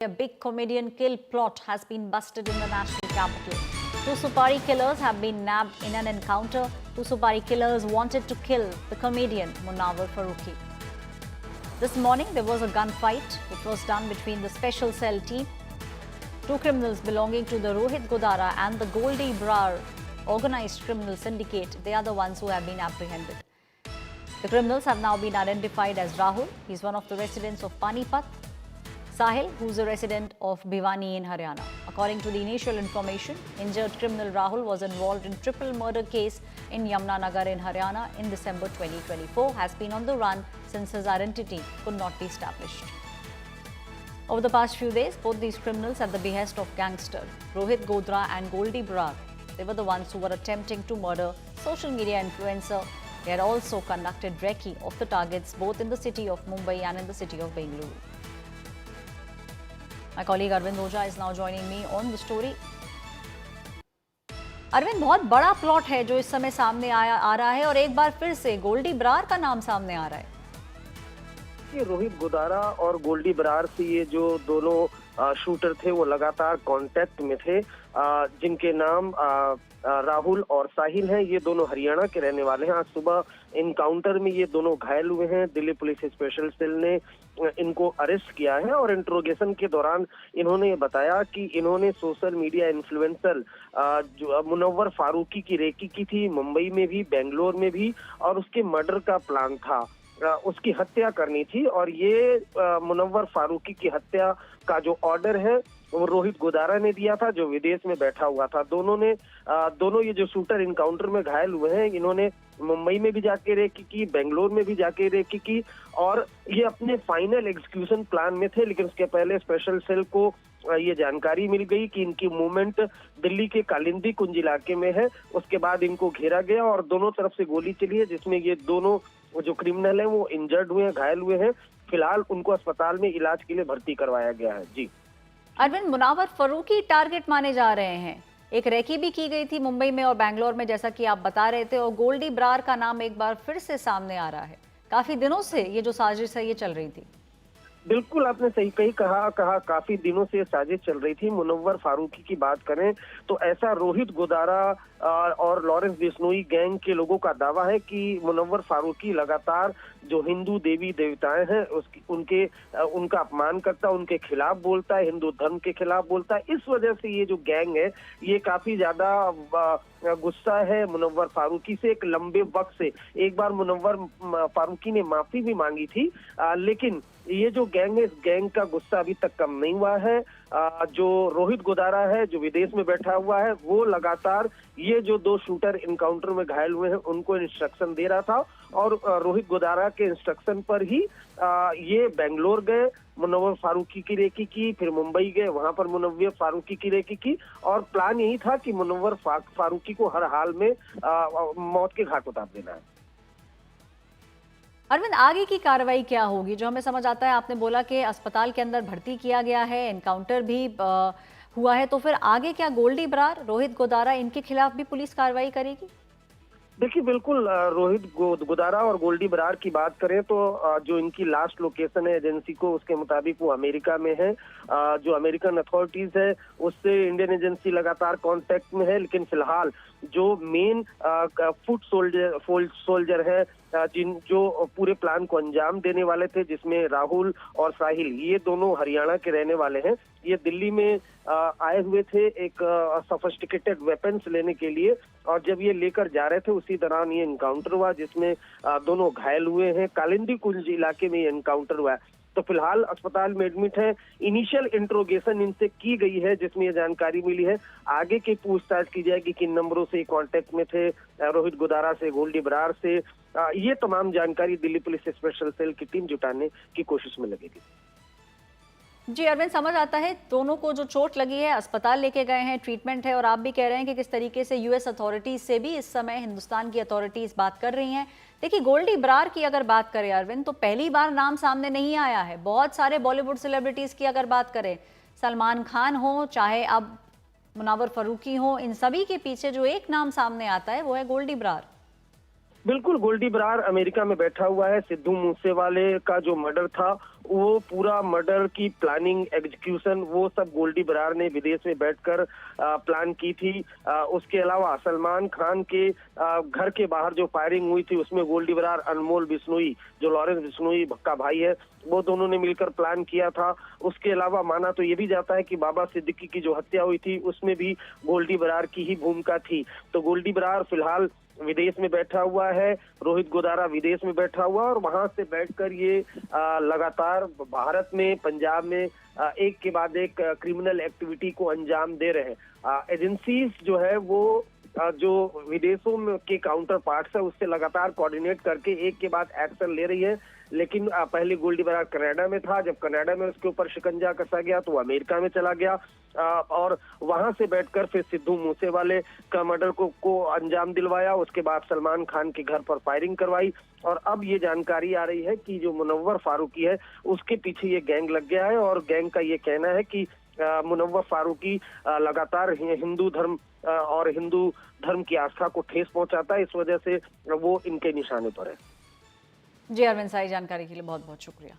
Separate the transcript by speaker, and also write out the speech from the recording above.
Speaker 1: A big comedian kill plot has been busted in the national capital. Two Supari killers have been nabbed in an encounter. Two Supari killers wanted to kill the comedian Munawar Farooqi. This morning there was a gunfight which was done between the special cell team. Two criminals belonging to the Rohit Godara and the Goldie Brar organized criminal syndicate, they are the ones who have been apprehended. The criminals have now been identified as Rahul. He's one of the residents of Panipat. Sahil, who's a resident of Bhiwani in Haryana. According to the initial information, injured criminal Rahul was involved in triple murder case in Yamunanagar in Haryana in December 2024, has been on the run since his identity could not be established. Over the past few days, both these criminals at the behest of gangster Rohit Godara and Goldie Brar, they were the ones who were attempting to murder social media influencer. They had also conducted recce of the targets both in the city of Mumbai and in the city of Bengaluru. My colleague Arvind Oja is now joining me on the story. Arvind, बहुत बड़ा plot है जो इस समय सामने आ रहा है और एक बार फिर से गोल्डी बरार का नाम सामने आ रहा है।
Speaker 2: ये रोहित गोदारा और गोल्डी बरार से ये जो दोनों शूटर थे वो लगातार कांटेक्ट में थे, जिनके नाम राहुल और साहिल हैं। ये दोनों हरियाणा के रहने वाले हैं। आज सुबह इनकाउंटर में ये दोनों घायल हुए हैं। दिल्ली पुलिस स्पेशल सेल ने इनको अरेस्ट किया है और इंट्रोगेशन के दौरान इन्होंने बताया कि इन्होंने सोशल मीडिया इन्फ्लुएंसर जो मुनव्वर फारूकी की रेकी की थी, मुंबई में भी, बेंगलोर में भी, और उसके मर्डर का प्लान था, उसकी हत्या करनी थी। और ये मुनव्वर फारूकी की हत्या का जो ऑर्डर है वो रोहित गोदारा ने दिया था, जो विदेश में बैठा हुआ था। दोनों ये जो शूटर इनकाउंटर में घायल हुए हैं, इन्होंने मुंबई में भी जाके रेकी की, बेंगलोर में भी जाके रेकी की, और ये अपने फाइनल एग्जीक्यूशन प्लान में थे। लेकिन उसके पहले स्पेशल सेल को ये जानकारी मिल गई कि इनकी मूवमेंट दिल्ली के कालिंदी कुंज इलाके में है। उसके बाद इनको घेरा गया और दोनों तरफ से गोली चली है, जिसमें ये दोनों जो क्रिमिनल हैं वो इंजर्ड हुए हैं, घायल हुए हैं। फिलहाल उनको अस्पताल में इलाज के लिए भर्ती करवाया गया है। जी
Speaker 1: अरविंद, मुनव्वर फारूकी टारगेट माने जा रहे हैं। एक रेकी भी की गई थी मुंबई में और बैंगलोर में, जैसा कि आप बता रहे थे, और गोल्डी बरार का नाम एक बार फिर से सामने आ रहा है। काफी दिनों से ये जो साजिश है ये चल रही थी।
Speaker 2: बिल्कुल, आपने सही कहा काफी दिनों से साजिश चल रही थी। मुनव्वर फारूकी की बात करें तो ऐसा रोहित गोदारा और लॉरेंस बिश्नोई गैंग के लोगों का दावा है कि मुनव्वर फारूकी लगातार जो हिंदू देवी देवताएं हैं उनका अपमान करता है, उनके खिलाफ बोलता है, हिंदू धर्म के खिलाफ बोलता है। इस वजह से ये जो गैंग है ये काफी ज्यादा गुस्सा है मुनव्वर फारूकी से। एक लंबे वक्त से एक बार मुनव्वर फारूकी ने माफी भी मांगी थी, लेकिन ये जो गैंग है, इस गैंग का गुस्सा अभी तक कम नहीं हुआ है। जो रोहित गोदारा है, जो विदेश में बैठा हुआ है, वो लगातार ये जो दो शूटर इनकाउंटर में घायल हुए हैं उनको इंस्ट्रक्शन दे रहा था, और रोहित गोदारा के इंस्ट्रक्शन पर ही ये बेंगलोर गए, मुनव्वर फारूकी की रेकी की, फिर मुंबई गए, वहां पर मुनव्वर फारूकी की रेकी की, और प्लान यही था कि मुनव्वर फारूकी को हर हाल में मौत के घाट उतार देना है।
Speaker 1: अरविंद, आगे की कार्रवाई क्या होगी? जो हमें समझ आता है, आपने बोला कि अस्पताल के अंदर भर्ती किया गया है, एनकाउंटर भी हुआ है, तो फिर आगे क्या? गोल्डी बरार, रोहित गोदारा, इनके खिलाफ भी पुलिस कार्रवाई करेगी?
Speaker 2: देखिए, बिल्कुल, रोहित गोदारा और गोल्डी बरार की बात करें तो जो इनकी लास्ट लोकेशन है एजेंसी को, उसके मुताबिक वो अमेरिका में है। जो अमेरिकन अथॉरिटीज है उससे इंडियन एजेंसी लगातार कांटेक्ट में है। लेकिन फिलहाल जो मेन फुट सोल्जर है, जो पूरे प्लान को अंजाम देने वाले थे, जिसमें राहुल और साहिल, ये दोनों हरियाणा के रहने वाले हैं। ये दिल्ली में आए हुए थे एक सोफिस्टिकेटेड वेपन्स लेने के लिए, और जब ये लेकर जा रहे थे उसी दौरान ये एनकाउंटर हुआ, जिसमें दोनों घायल हुए हैं। कालिंदी कुंज इलाके में ये एनकाउंटर हुआ है। तो फिलहाल अस्पताल में एडमिट है। इनिशियल इंट्रोगेशन इनसे की गई है, जिसमें ये जानकारी मिली है। आगे की पूछताछ की जाएगी, किन नंबरों से कांटेक्ट में थे, रोहित गोदारा से, गोल्डी बरार से। ये तमाम जानकारी दिल्ली पुलिस स्पेशल सेल की टीम जुटाने की कोशिश में लगेगी।
Speaker 1: जी अरविंद, समझ आता है दोनों को जो चोट लगी है अस्पताल लेके गए हैं, ट्रीटमेंट है, और आप भी कह रहे हैं कि किस तरीके से यूएस अथॉरिटीज से भी इस समय हिंदुस्तान की अथॉरिटीज बात कर रही हैं। देखिए, गोल्डी बरार की अगर बात करें अरविंद, तो पहली बार नाम सामने नहीं आया है। बहुत सारे बॉलीवुड सेलिब्रिटीज की अगर बात करें, सलमान खान हो, चाहे अब मुनव्वर फारूकी हो, इन सभी के पीछे जो एक नाम सामने आता है वो है गोल्डी बरार।
Speaker 2: बिल्कुल, गोल्डी बरार अमेरिका में बैठा हुआ है। सिद्धू मूसेवाले का जो मर्डर था, वो पूरा मर्डर की प्लानिंग, एग्जीक्यूशन वो सब गोल्डी बरार ने विदेश में बैठकर प्लान की थी। उसके अलावा सलमान खान के घर के बाहर जो फायरिंग हुई थी, उसमें गोल्डी बरार, अनमोल बिश्नोई जो लॉरेंस बिश्नोई का भाई है, वो दोनों ने मिलकर प्लान किया था। उसके अलावा माना तो ये भी जाता है कि बाबा सिद्दीकी की जो हत्या हुई थी, उसमें भी गोल्डी बरार की ही भूमिका थी। तो गोल्डी बरार फिलहाल विदेश में बैठा हुआ है, रोहित गोदारा विदेश में बैठा हुआ, और वहां से बैठकर ये लगातार भारत में, पंजाब में एक के बाद एक क्रिमिनल एक्टिविटी को अंजाम दे रहे हैं। एजेंसीज जो है वो जो विदेशों में के काउंटर पार्ट्स है, उससे लगातार कोऑर्डिनेट करके एक के बाद एक्शन ले रही है। लेकिन पहले गोल्डी बरार कनाडा में था, जब कनाडा में उसके ऊपर शिकंजा कसा गया तो वो अमेरिका में चला गया, और वहां से बैठकर फिर सिद्धू मूसेवाले का मर्डर को अंजाम दिलवाया। उसके बाद सलमान खान के घर पर फायरिंग करवाई, और अब ये जानकारी आ रही है कि जो मुनव्वर फारूकी है, उसके पीछे ये गैंग लग गया है, और गैंग का ये कहना है कि मुनव्वर फारूकी लगातार हिंदू धर्म और हिंदू धर्म की आस्था को ठेस पहुंचाता है, इस वजह से वो इनके निशाने पर है।
Speaker 1: जी अरविंद, सारी जानकारी के लिए बहुत बहुत शुक्रिया।